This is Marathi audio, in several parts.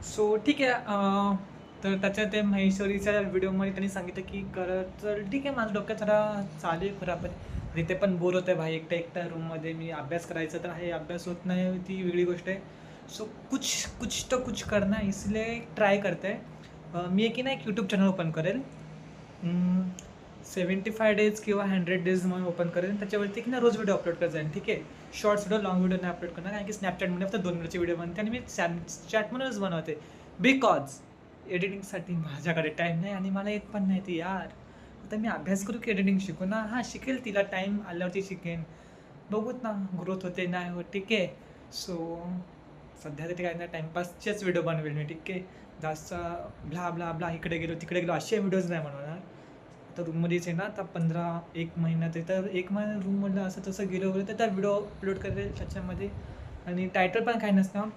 सो ठीक आहे. तर त्याच्या ते महेश्वरीच्या व्हिडिओमध्ये त्यांनी सांगितलं की तर ठीक आहे, माझं डोक्यात जरा चालू आहे खरं पण इथे पण बोर होतं आहे भाई, एकटा एकटा रूममध्ये मी अभ्यास करायचा तर आहे, अभ्यास होत नाही ती वेगळी गोष्ट आहे. सो कुछ कुछ तो कुछ करना इसलिए ट्राय करते आहे. मी एक ना एक यूट्यूब चॅनल ओपन करेल. 75 डेज किंवा 100 डेज म्हणून ओपन करेन. त्याच्यावरती की ना रोज व्हिडिओ अपलोड करत जाईल. ठीक आहे. शॉर्ट्स व्हिडिओ, लॉंग व्हिडिओ नाही अपलोड करणार, कारण की स्नॅपचॅटमध्ये फक्त 2 मिनिटचे व्हिडिओ बनते आणि मी स्नॅपचॅटमधूनच बनवते. बिकॉज एडिटिंगसाठी माझ्याकडे टाईम नाही आणि मला येत पण नाही ती यार. आता मी अभ्यास करू की एडिटिंग शिकू ना? हां, शिकेल, तिला टाईम आल्यावरती शिकेन. बघूत ना ग्रोथ होते नाही होत. ठीक आहे. सो सध्या तरी काय नाही, टाईमपासचेच व्हिडिओ बनवेल मी. ठीक आहे. जास्त ब्ला ब्ला ब्ला इकडे गेलो तिकडे गेलो असे व्हिडिओज नाही बनवणार. आता रूममध्येच आहे ना, आता 1 महिना तरी तर 1 महिना रूममधलं असं तसं गेलो वगैरे तर त्या व्हिडिओ अपलोड करेल त्याच्यामध्ये. आणि टायटल पण काही नसतं.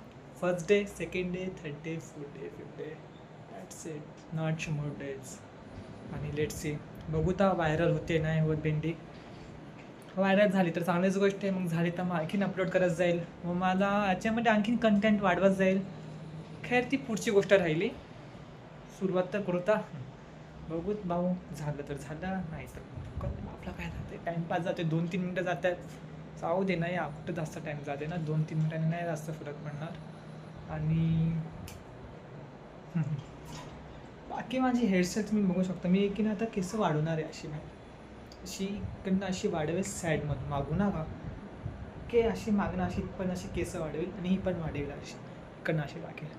First day, second day, third day, fourth day, fifth day, that's it, not more days. आणि लेट्स सी, बघू तर व्हायरल होते नाही होत भेंडी. व्हायरल झाली तर चांगलीच गोष्ट आहे, मग झाली तर मग आणखीन अपलोड करत जाईल, मग मला याच्यामध्ये आणखीन कंटेंट वाढवत जाईल. खैर ती पुढची गोष्ट राहिली. सुरुवात तर करूता, बघूत भाऊ, झालं तर झालं, नाही तर आपलं काय जाते, टाईमपास जाते, 2-3 मिनटं जातात. जाऊ दे ना या, कुठं जास्त टाईम जाते ना, 2-3 मिनिटांनी नाही जास्त फरक पडणार. आणि बाकी माझी हेअरस्टाईल तुम्ही बघू शकता. मी की ना आता केस वाढवणार आहे अशी नाही, अशी इकडनं अशी वाढवेल साईडमधून, मागू नका की अशी मागणं, अशी पण अशी केस वाढवेल आणि ही पण वाढवेल अशी इकडनं अशी वाढेल.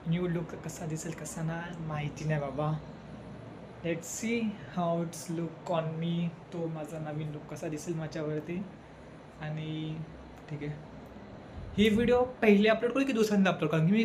न्यू लुक कसा दिसेल कसा ना माहिती नाही बाबा. Let's see how it's look on me. तो माझा नवीन लुक कसा दिसेल माझ्यावरती. आणि ठीक आहे, ही व्हिडिओ पहिली अपलोड करू की दुसऱ्यांदा अपलोड करू? मी